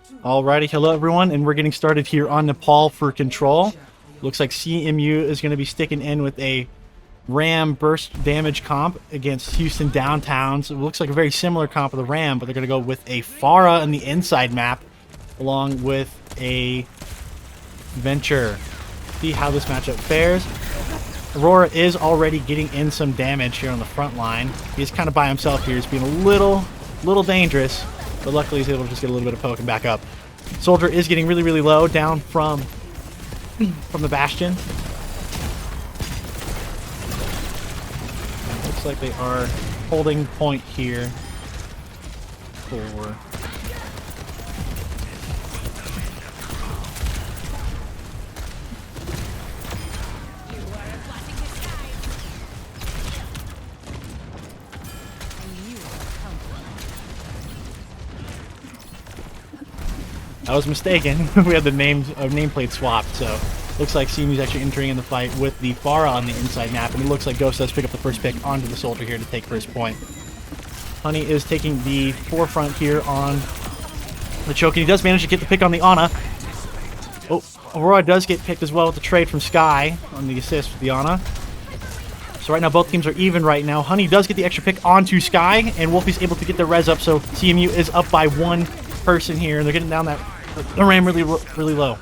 Alrighty, hello everyone, and we're getting started here on Nepal for control. Looks like CMU is going to be sticking in with a Ram burst damage comp against Houston Downtowns. It looks like a very similar comp of the Ram, but they're going to go with a Pharah in the inside map, along with a Venture. See how this matchup fares. Aurora is already getting in some damage here on the front line. He's kind of by himself here. He's being a little dangerous, but luckily he's able to just get a little bit of poke and back up. Soldier is getting really low down from the Bastion. Looks like they are holding point here for... I was mistaken. We had the nameplate swapped, so looks like CMU's actually entering in the fight with the Pharah on the inside map, and it looks like Ghost does pick up the first pick onto the Soldier here to take first point. Honey is taking the forefront here on the choke, and he does manage to get the pick on the Ana. Oh, Aurora does get picked as well with the trade from Sky on the assist with the Ana. So right now both teams are even right now. Honey does get the extra pick onto Sky, and Wolfie's able to get their res up, so CMU is up by one person here, and they're getting down that the Ram really low.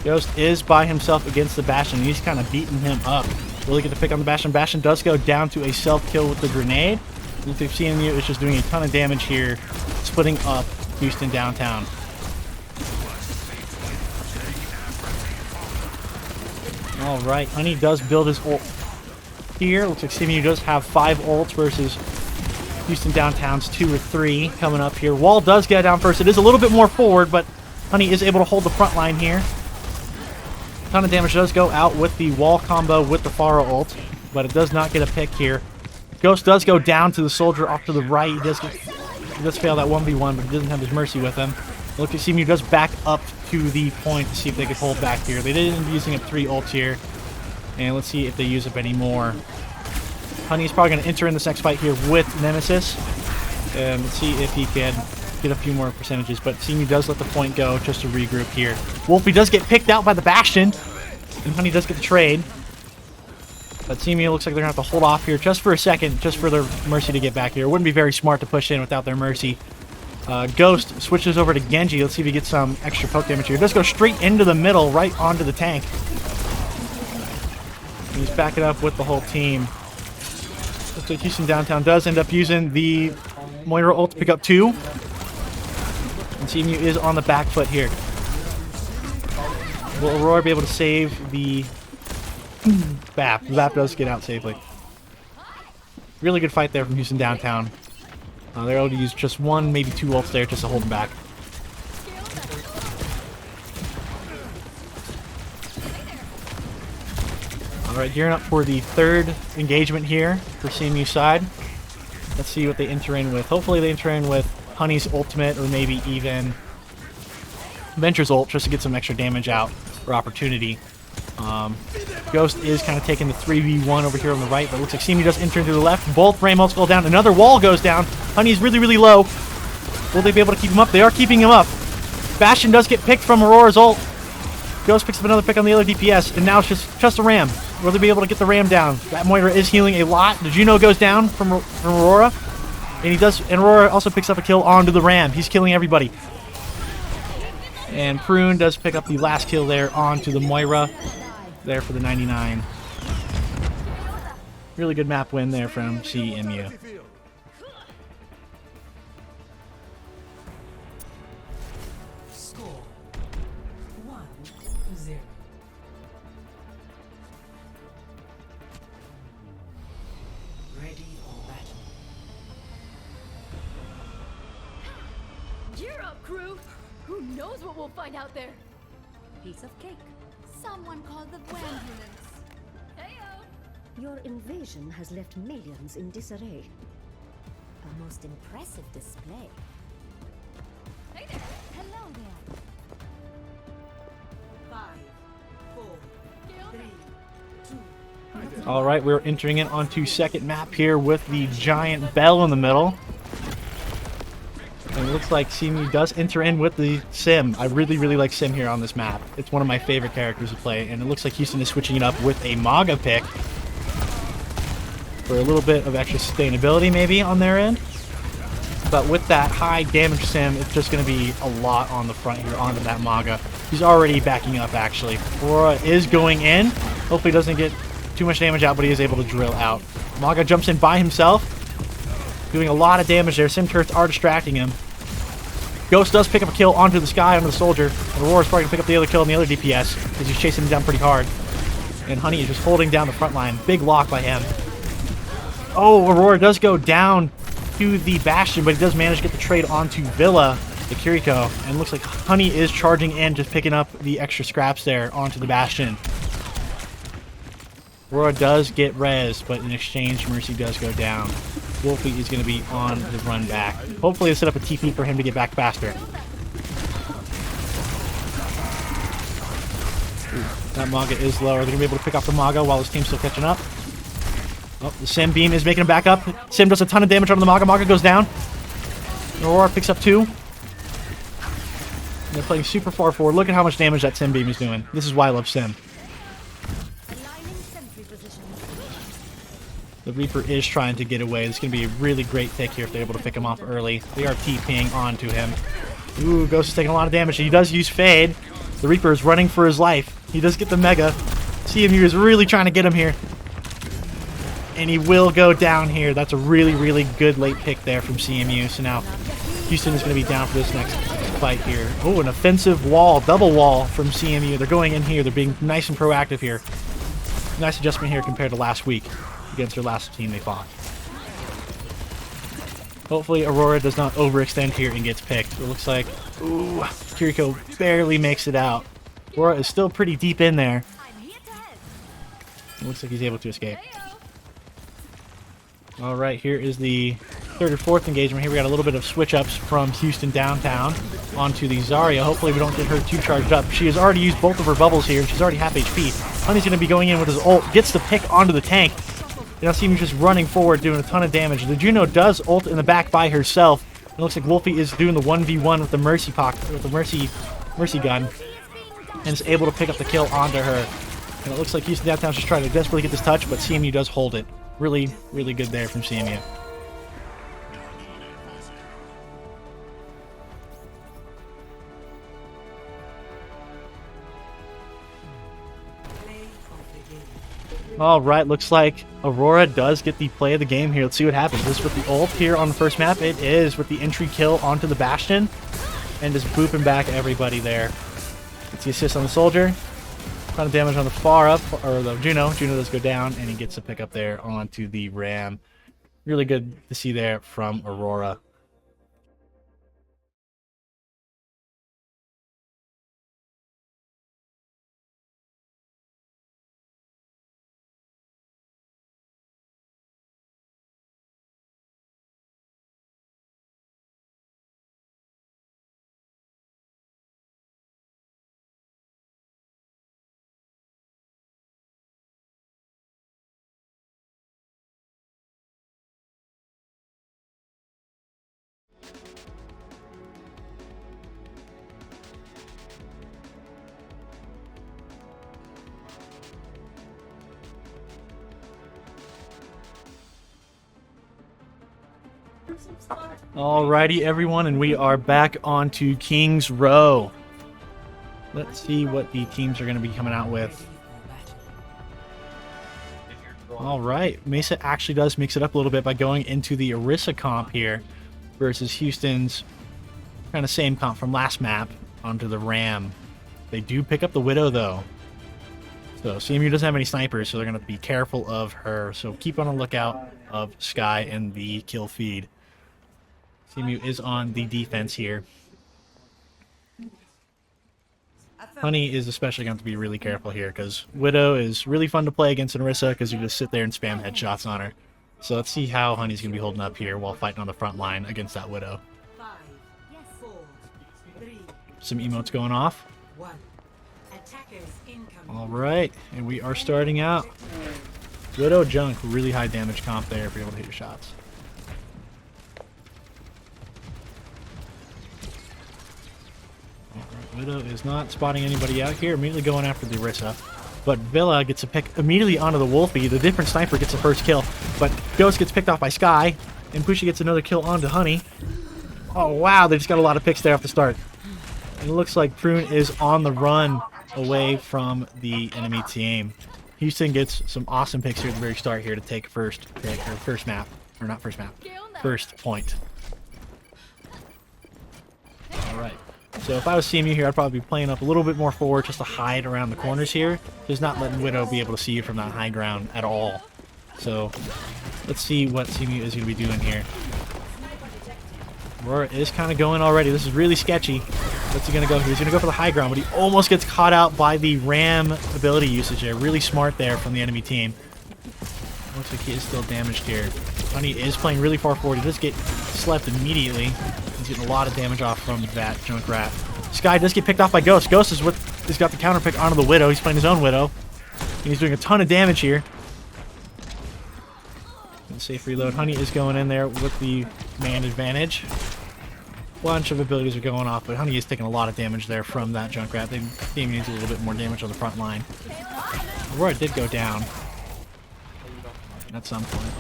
Ghost is by himself against the Bastion, and he's kind of beating him up. Really get the pick on the Bastion. Bastion does go down to a self-kill with the grenade. Looks like CMU is just doing a ton of damage here, splitting up Houston Downtown. Alright, Honey does build his ult here. Looks like CMU does have 5 ults versus Houston Downtown's 2 or 3 coming up here. Wall does get down first. It is a little bit more forward, but Honey is able to hold the front line here. A ton of damage does go out with the wall combo with the Pharah ult, but it does not get a pick here. Ghost does go down to the Soldier off to the right. He does fail that 1v1, but he doesn't have his Mercy with him. Look at CMU does back up to the point to see if they could hold back here. They did end up using up 3 ults here, and let's see if they use up any more. Honey's probably going to enter in this next fight here with Nemesis, and let's see if he can get a few more percentages, but CMU does let the point go just to regroup here. Wolfie does get picked out by the Bastion, and Honey does get the trade, but CMU looks like they're going to have to hold off here just for a second, just for their Mercy to get back here. It wouldn't be very smart to push in without their Mercy. Ghost switches over to Genji. Let's see if he gets some extra poke damage here. Does go straight into the middle, right onto the tank. And he's backing up with the whole team. Looks like Houston Downtown does end up using the Moira ult to pick up 2. And CMU is on the back foot here. Will Aurora be able to save the BAP? The BAP does get out safely. Really good fight there from Houston Downtown. They're able to use just 1, maybe 2 ults there just to hold them back. Alright, gearing up for the 3rd engagement here for CMU side. Let's see what they enter in with. Hopefully they enter in with Honey's ultimate, or maybe even Venture's ult, just to get some extra damage out for opportunity. Ghost is kind of taking the 3v1 over here on the right, but it looks like CMU does enter into the left. Both Ram ults go down. Another wall goes down. Honey's really low. Will they be able to keep him up? They are keeping him up. Bastion does get picked from Aurora's ult. Ghost picks up another pick on the other DPS, and now it's just a Ram. Will they be able to get the Ram down? That Moira is healing a lot. The Juno goes down from Aurora, and Aurora also picks up a kill onto the Ram. He's killing everybody. And Prune does pick up the last kill there onto the Moira, there for the 99. Really good map win there from CMU. Score 1-0. Ready for battle. Gear up, crew! Who knows what we'll find out there? Piece of cake. Someone called the ambulance. Heyo! Your invasion has left millions in disarray. A most impressive display. Hey there! Hello there! 5, 4, 3, 2. All right, we're entering it onto second map here with the giant bell in the middle. it looks like CMU does enter in with the Sim. I really, really like Sim here on this map. It's one of my favorite characters to play, and it looks like Houston is switching it up with a Maga pick for a little bit of extra sustainability maybe on their end. But with that high damage Sim, it's just going to be a lot on the front here onto that Maga. He's already backing up, actually. Aurora is going in. Hopefully he doesn't get too much damage out, but he is able to drill out. Maga jumps in by himself, doing a lot of damage there. Sim turrets are distracting him. Ghost does pick up a kill onto the sky, onto the soldier. And Aurora's probably going to pick up the other kill on the other DPS, because he's chasing him down pretty hard. And Honey is just holding down the front line. Big lock by him. Oh, Aurora does go down to the Bastion, but he does manage to get the trade onto Villa, the Kiriko. And looks like Honey is charging in, just picking up the extra scraps there onto the Bastion. Aurora does get res, but in exchange, Mercy does go down. Wolfie is going to be on the run back. Hopefully they set up a TP for him to get back faster. Ooh, that Maga is low. Are they going to be able to pick up the Maga while his team's still catching up? Oh, the Sim beam is making him back up. Sim does a ton of damage on the Maga. Maga goes down. Aurora picks up 2. And they're playing super far forward. Look at how much damage that Sim beam is doing. This is why I love Sim. The Reaper is trying to get away. This is going to be a really great pick here if they're able to pick him off early. They are TPing onto him. Ooh, Ghost is taking a lot of damage. He does use Fade. The Reaper is running for his life. He does get the Mega. CMU is really trying to get him here. And he will go down here. That's a really, really good late pick there from CMU. So now Houston is going to be down for this next fight here. Oh, an offensive wall, double wall from CMU. They're going in here. They're being nice and proactive here. Nice adjustment here compared to last week against their last team they fought. Hopefully Aurora does not overextend here and gets picked. It looks like, ooh, Kiriko barely makes it out. Aurora is still pretty deep in there. It looks like he's able to escape. Alright, here is the third or fourth engagement. Here we got a little bit of switch-ups from Houston downtown onto the Zarya. Hopefully we don't get her too charged up. She has already used both of her bubbles here, and she's already half HP. Honey's going to be going in with his ult, gets the pick onto the tank. You now see him just running forward, doing a ton of damage. The Juno does ult in the back by herself. It looks like Wolfie is doing the 1v1 with the Mercy Mercy gun, and is able to pick up the kill onto her. And it looks like Houston Downtown's just trying to desperately get this touch, but CMU does hold it. Really, really good there from CMU. Alright, looks like Aurora does get the play of the game here. Let's see what happens. Is this with the ult here on the first map? It is with the entry kill onto the Bastion. And just booping back everybody there. Gets the assist on the Soldier. Ton of damage on the far up, or the Juno. Juno does go down, and he gets a pick up there onto the Ram. Really good to see there from Aurora. Alrighty, everyone, and we are back onto King's Row. Let's see what the teams are going to be coming out with. Alright, Mesa actually does mix it up a little bit by going into the Orisa comp here versus Houston's kind of same comp from last map onto the Ram. They do pick up the Widow, though. So CMU doesn't have any snipers, so they're going to be careful of her. So keep on the lookout of Sky and the kill feed. CMU is on the defense here. Honey is especially going to be really careful here because Widow is really fun to play against an Orisa because you just sit there and spam headshots on her. So let's see how Honey's going to be holding up here while fighting on the front line against that Widow. 5, 4, 3, Some emotes going off. 1. Attackers incoming. Alright, and we are starting out. Widow Junk, really high damage comp there if you're able to hit your shots. Widow is not spotting anybody out here. Immediately going after the Orisa. But Villa gets a pick immediately onto the Wolfie. The different sniper gets the first kill. But Ghost gets picked off by Sky. And Pushy gets another kill onto Honey. Oh, wow. They just got a lot of picks there off the start. And it looks like Prune is on the run away from the enemy team. Houston gets some awesome picks here at the very start here to take first pick, or first map. Or not first map. First point. Alright. So if I was CMU here, I'd probably be playing up a little bit more forward just to hide around the corners here. Just not letting Widow be able to see you from that high ground at all. So let's see what CMU is going to be doing here. Aurora is kind of going already. This is really sketchy. What's he going to go here? He's going to go for the high ground, but he almost gets caught out by the Ram ability usage there. Really smart there from the enemy team. Looks like he is still damaged here. Honey is playing really far forward. He does get slept immediately. He's getting a lot of damage off from that Junkrat. Sky does get picked off by Ghost. Ghost is what has got the counter pick onto the Widow. He's playing his own Widow. And he's doing a ton of damage here. Safe reload. Honey is going in there with the man advantage. Bunch of abilities are going off, but Honey is taking a lot of damage there from that Junkrat. The team needs a little bit more damage on the front line. Aurora did go down at some point.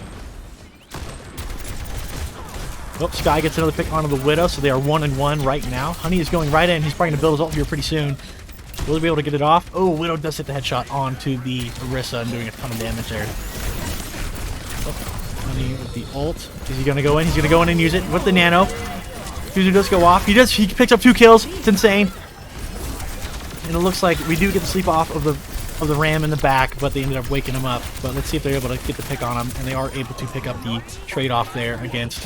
Oh, Sky gets another pick onto the Widow, so they are 1-1 right now. Honey is going right in. He's probably going to build his ult here pretty soon. Will he be able to get it off? Oh, Widow does hit the headshot onto the Orisa and doing a ton of damage there. Oh, Honey with the ult. Is he going to go in? He's going to go in and use it with the nano. User does go off. He picks up 2 kills. It's insane. And it looks like we do get the sleep off of the Ram in the back, but they ended up waking him up. But let's see if they're able to get the pick on him, and they are able to pick up the trade-off there against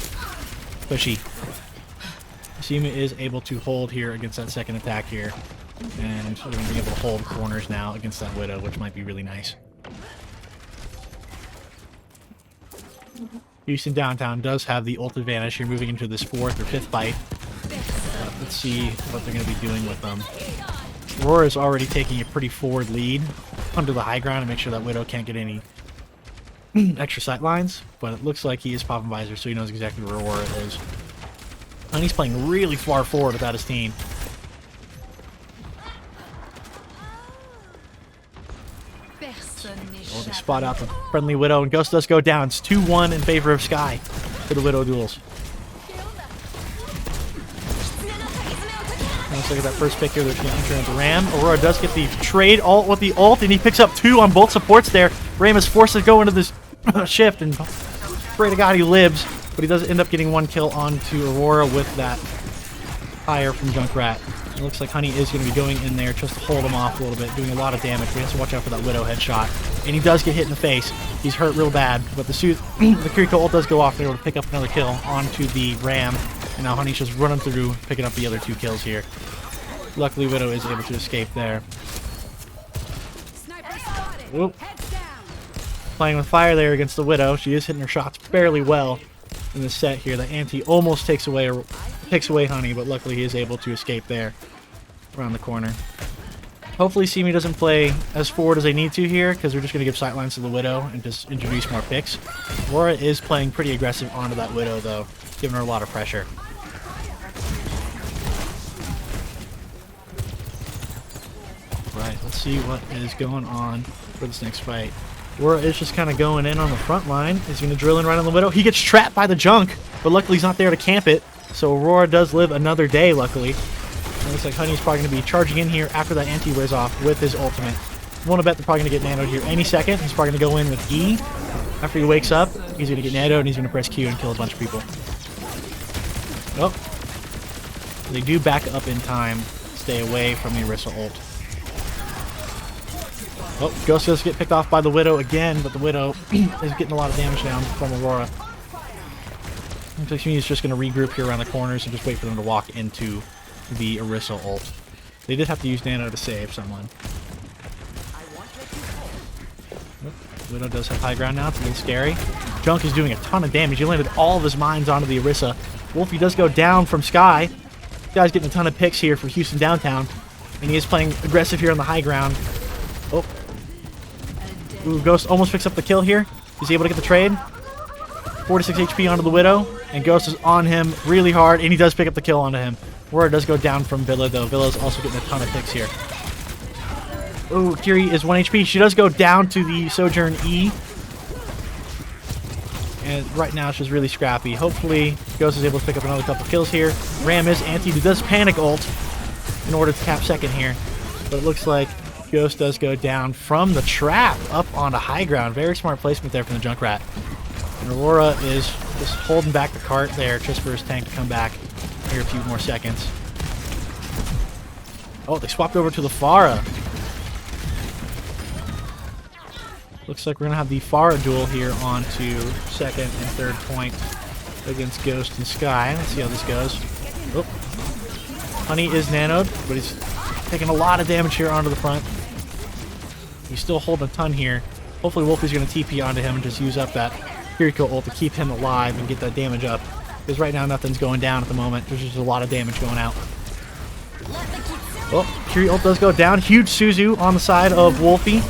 Pushy. CMU is able to hold here against that second attack here, and they're going to be able to hold corners now against that Widow, which might be really nice. Houston Downtown does have the ult advantage here moving into this 4th or 5th fight. Let's see what they're going to be doing with them. Aurora is already taking a pretty forward lead under the high ground to make sure that Widow can't get any extra sight lines, but it looks like he is popping visor, so he knows exactly where Aurora is. And he's playing really far forward without his team. Oh, they spot out the friendly Widow, and Ghost does go down. It's 2-1 in favor of Sky for the Widow duels. Let's look at that first pick here. They're going to enter into Ram. Aurora does get the trade ult with the ult, and he picks up 2 on both supports there. Ram is forced to go into this shift, and pray to God he lives, but he does end up getting 1 kill onto Aurora with that fire from Junkrat. It looks like Honey is going to be going in there just to hold him off a little bit, doing a lot of damage. We have to watch out for that Widow headshot. And he does get hit in the face. He's hurt real bad, but the Kiriko ult does go off. They're able to pick up another kill onto the Ram. And now Honey's just running through, picking up the other 2 kills here. Luckily, Widow is able to escape there. Whoop. Playing with fire there against the Widow. She is hitting her shots fairly well in this set here. The Anti almost takes away Honey, but luckily he is able to escape there around the corner. Hopefully CMU doesn't play as forward as they need to here, because we're just going to give sightlines to the Widow and just introduce more picks. Aurora is playing pretty aggressive onto that Widow, though, giving her a lot of pressure. Right, let's see what is going on for this next fight. Aurora is just kind of going in on the front line. He's going to drill in right on the Widow. He gets trapped by the Junk, but luckily he's not there to camp it. So Aurora does live another day, luckily. It looks like Honey's probably going to be charging in here after that anti wears off with his ultimate. I want to bet they're probably going to get nanoed here any second. He's probably going to go in with E. After he wakes up, he's going to get nanoed and he's going to press Q and kill a bunch of people. Oh. They do back up in time. Stay away from the Orisa ult. Oh, Ghost does get picked off by the Widow again, but the Widow is getting a lot of damage down from Aurora. Looks like he's just going to regroup here around the corners and just wait for them to walk into the Orisa ult. They did have to use nano to save someone. Oh, Widow does have high ground now. It's a little scary. Junk is doing a ton of damage. He landed all of his mines onto the Orisa. Wolfie does go down from Sky. This guy's getting a ton of picks here for Houston Downtown. And he is playing aggressive here on the high ground. Oh. Ooh, Ghost almost picks up the kill here. He's able to get the trade. 46 HP onto the Widow. And Ghost is on him really hard, and he does pick up the kill onto him. Aurora does go down from Villa, though. Villa's also getting a ton of picks here. Oh, Kiri is 1 HP. She does go down to the Sojourn E. And right now, she's really scrappy. Hopefully, Ghost is able to pick up another couple kills here. Ram is anti, who does panic ult in order to cap second here. But it looks like Ghost does go down from the trap up onto high ground. Very smart placement there from the Junkrat. And Aurora is just holding back the cart there just for his tank to come back here a few more seconds. Oh, they swapped over to the Pharah. Looks like we're going to have the Pharah duel here on to second and third point against Ghost and Sky. Let's see how this goes. Oh. Honey is nanoed, but he's taking a lot of damage here onto the front. He's still holding a ton here. Hopefully Wolfie's going to TP onto him and just use up that Kiriko ult to keep him alive and get that damage up. Because right now nothing's going down at the moment. There's just a lot of damage going out. Oh, Kiri ult does go down. Huge Suzu on the side of Wolfie.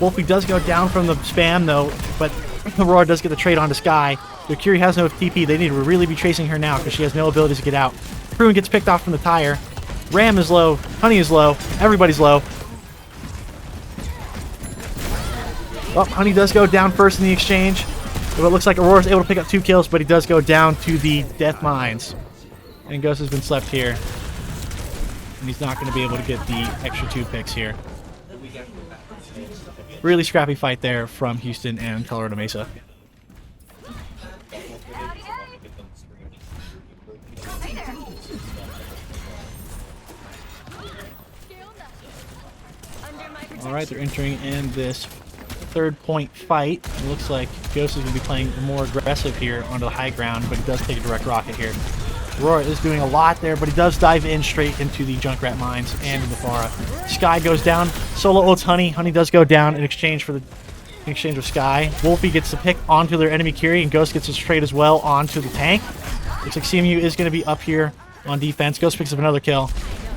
Wolfie does go down from the spam, though, but Aurora does get the trade onto Sky. So Kiri has no TP. They need to really be chasing her now because she has no ability to get out. Prune gets picked off from the tire. Ram is low. Honey is low. Everybody's low. Oh, Honey does go down first in the exchange. But it looks like Aurora's able to pick up 2 kills, but he does go down to the death mines. And Ghost has been slept here. And he's not going to be able to get the extra 2 picks here. Really scrappy fight there from Houston and Colorado Mesa. Alright, they're entering in this third point fight. It looks like Ghost is going to be playing more aggressive here onto the high ground, but he does take a direct rocket here. Aurora is doing a lot there, but he does dive in straight into the Junkrat mines and the Pharah. Sky goes down. Solo ults Honey. Honey does go down in exchange with Sky. Wolfie gets the pick onto their enemy Kiri, and Ghost gets his trade as well onto the tank. Looks like CMU is going to be up here on defense. Ghost picks up another kill,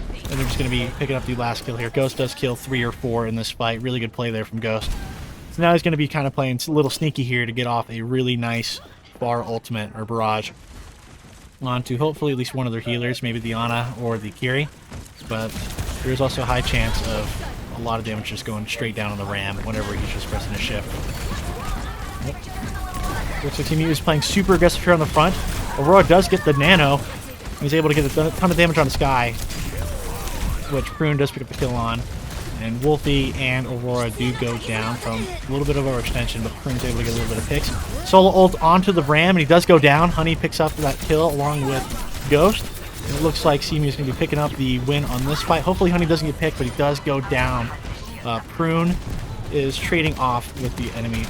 and they're just going to be picking up the last kill here. Ghost does kill 3 or 4 in this fight. Really good play there from Ghost. So now he's going to be kind of playing a little sneaky here to get off a really nice bar ultimate or barrage onto hopefully at least one of their healers, maybe the Ana or the Kiri. But there's also a high chance of a lot of damage just going straight down on the Ram whenever he's just pressing a shift. Yep. Looks like CMU is playing super aggressive here on the front. Aurora does get the nano. He's able to get a ton of damage on the Sky, which Prune does pick up the kill on. And Wolfie and Aurora do go down from a little bit of overextension, but Prune's able to get a little bit of picks. Solo ult onto the Ram, and he does go down. Honey picks up that kill along with Ghost. And it looks like CMU is going to be picking up the win on this fight. Hopefully Honey doesn't get picked, but he does go down. Prune is trading off with the enemy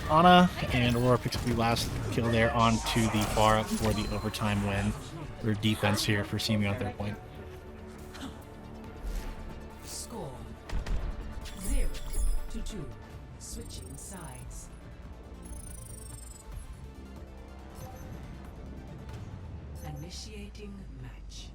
Ana, and Aurora picks up the last kill there onto the Pharah for the overtime win. Or defense here for CMU on their point. Score 0-2. Switching sides. Initiating match.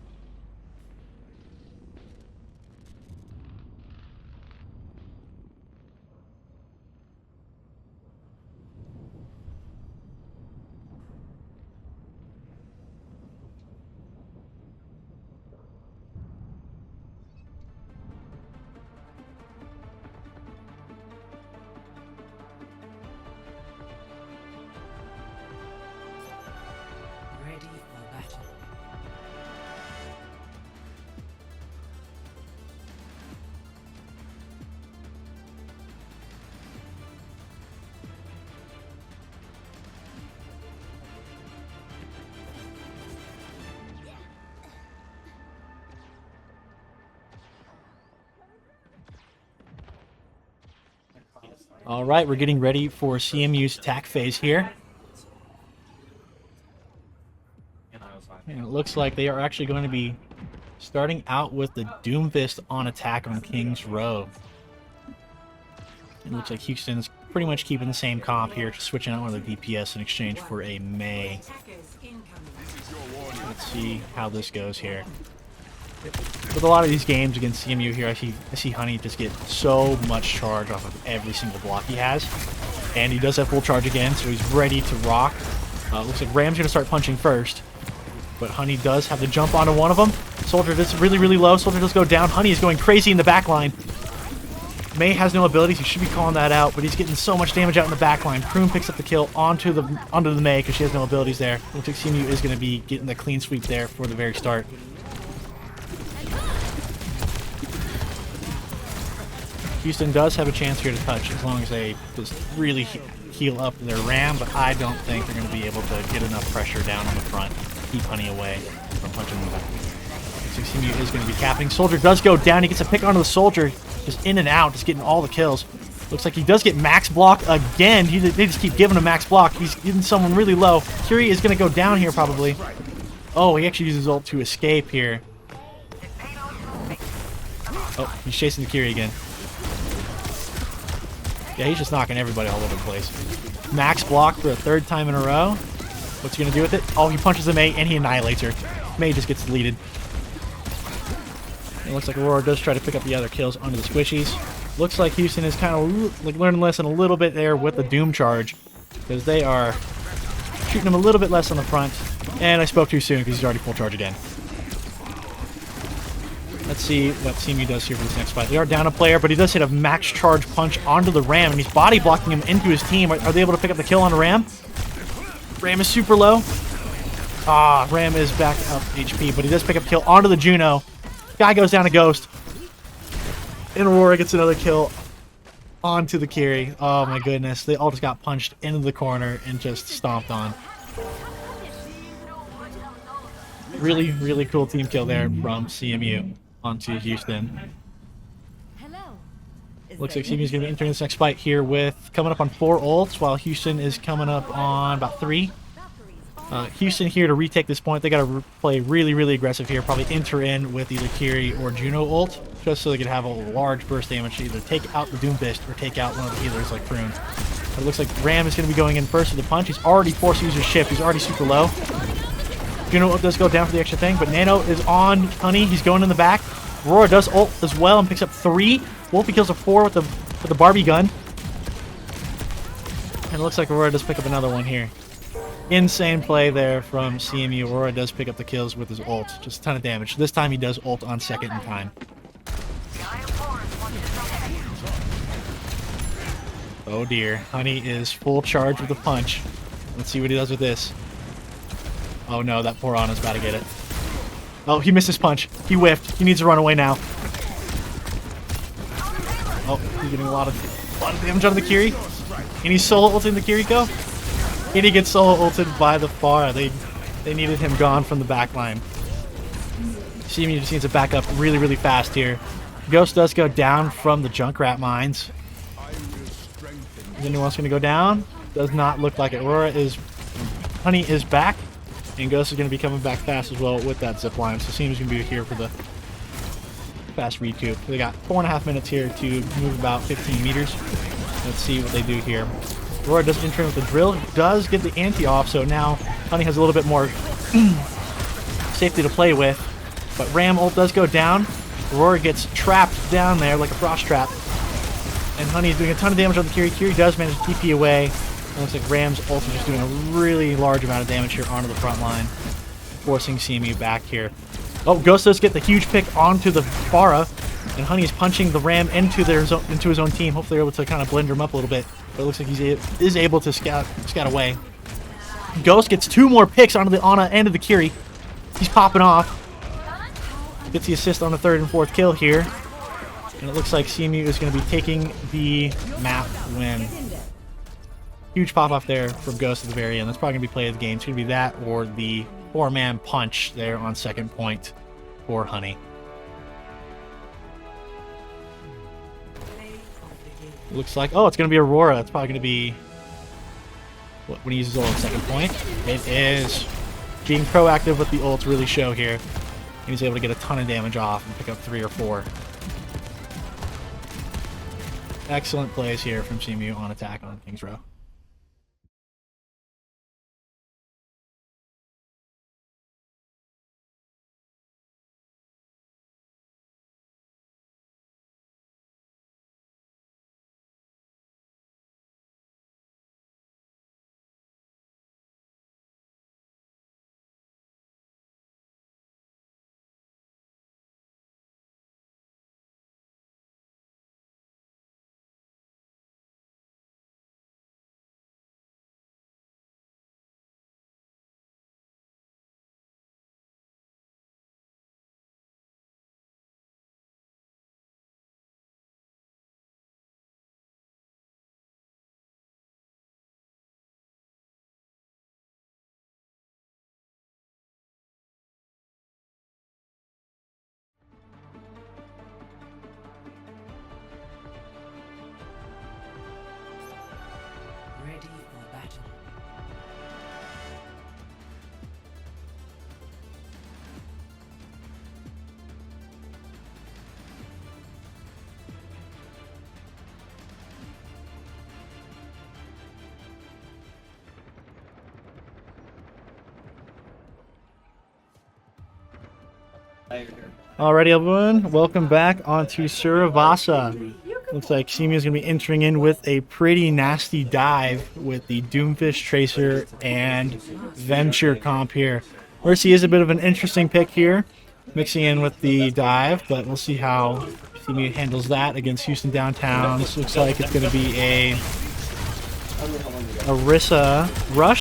Ready for battle. All right, we're getting ready for CMU's attack phase here. And it looks like they are actually going to be starting out with the Doomfist on attack on King's Row. It looks like Houston's pretty much keeping the same comp here, just switching out one of the DPS in exchange for a Mei. Attackers incoming. Let's see how this goes here. With a lot of these games against CMU here, I see Honey just get so much charge off of every single block he has. And he does have full charge again, so he's ready to rock. Looks like Ram's going to start punching first. But Honey does have to jump onto one of them. Soldier is really, really low. Soldier does go down. Honey is going crazy in the back line. May has no abilities. He should be calling that out, but he's getting so much damage out in the back line. Prune picks up the kill onto the May because she has no abilities there. Looks like CMU is going to be getting the clean sweep there for the very start. Houston does have a chance here to touch as long as they just really heal up their Ram, but I don't think they're going to be able to get enough pressure down on the front. Keep Honey away from punching them back. So CMU is going to be capping. Soldier does go down. He gets a pick onto the Soldier. Just in and out, just getting all the kills. Looks like he does get max block again. They just keep giving him max block. He's getting someone really low. Curie is going to go down here probably. Oh, he actually uses ult to escape here. Oh, he's chasing the Curie again. Yeah, he's just knocking everybody all over the place. Max block for a third time in a row. What's he going to do with it? Oh, he punches the May and he annihilates her. May just gets deleted. It looks like Aurora does try to pick up the other kills onto the squishies. Looks like Houston is kind of like learning a lesson a little bit there with the Doom charge, because they are shooting him a little bit less on the front. And I spoke too soon because he's already full charge again. Let's see what CMU does here for this next fight. They are down a player, but he does hit a max charge punch onto the Ram, and he's body blocking him into his team. Are they able to pick up the kill on the Ram? Ram is super low. Ah, Ram is back up HP, but he does pick up kill onto the Juno. Guy goes down to Ghost. And Aurora gets another kill onto the Kiri. Oh my goodness. They all just got punched into the corner and just stomped on. Really, really cool team kill there from CMU onto Houston. Hello. Looks like CMU is going to be entering this next fight here with coming up on 4 ults, while Houston is coming up on about 3. Houston here to retake this point. They got to play really, really aggressive here. Probably enter in with either Kiri or Juno ult, just so they can have a large burst damage to either take out the Doom Fist or take out one of the healers like Prune. But it looks like Ram is going to be going in first with the punch. He's already forced to use his shift. He's already super low. Juno ult does go down for the extra thing, but Nano is on Honey. He's going in the back. Aurora does ult as well and picks up 3. Wolfie kills a 4 with the Barbie gun. And it looks like Aurora does pick up another one here. Insane play there from CMU. Aurora does pick up the kills with his ult. Just a ton of damage. This time he does ult on second in time. Oh dear. Honey is full charge with a punch. Let's see what he does with this. Oh no, that poor Ana's about to get it. Oh, he missed his punch. He whiffed. He needs to run away now. Oh, he's getting a lot of damage on the Kiri. And he's solo ulting the Kiriko. And he gets solo ulted by the Pharah. They needed him gone from the back line. CMU just needs to back up really, really fast here. Ghost does go down from the Junkrat mines. Is anyone else going to go down? Does not look like it. Honey is back. And Ghost is going to be coming back fast as well with that zip line. So CMU's going to be here for the fast recoup. They got 4.5 minutes here to move about 15 meters. Let's see what they do here. Aurora does enter with the drill, does get the anti off, so now Honey has a little bit more safety to play with. But Ram ult does go down. Aurora gets trapped down there like a frost trap. And Honey is doing a ton of damage on the Kiri. Kiri does manage to TP away. It looks like Ram's ult is just doing a really large amount of damage here onto the front line, forcing CMU back here. Oh, Ghost does get the huge pick onto the Pharah, and Honey is punching the Ram into his own team. Hopefully they're able to kind of blend him up a little bit. But it looks like he is able to scout away. Ghost gets 2 more picks onto the Ana and of the Kiri. He's popping off. Gets the assist on the 3rd and 4th kill here. And it looks like CMU is going to be taking the map win. Huge pop off there from Ghost at the very end. That's probably going to be play of the game. It's going to be that or the 4-man punch there on second point for Honey. Looks like, oh, it's going to be Aurora. It's probably going to be when he uses ult on second point. It is being proactive with the ults really show here. And he's able to get a ton of damage off and pick up 3 or 4. Excellent plays here from CMU on attack on Kings Row. Alrighty, everyone, welcome back onto Suravasa. Looks like CMU is going to be entering in with a pretty nasty dive with the Doomfish Tracer and Venture comp here. Mercy is a bit of an interesting pick here, mixing in with the dive, but we'll see how CMU handles that against Houston Downtowns. Looks like it's going to be a Orisa rush.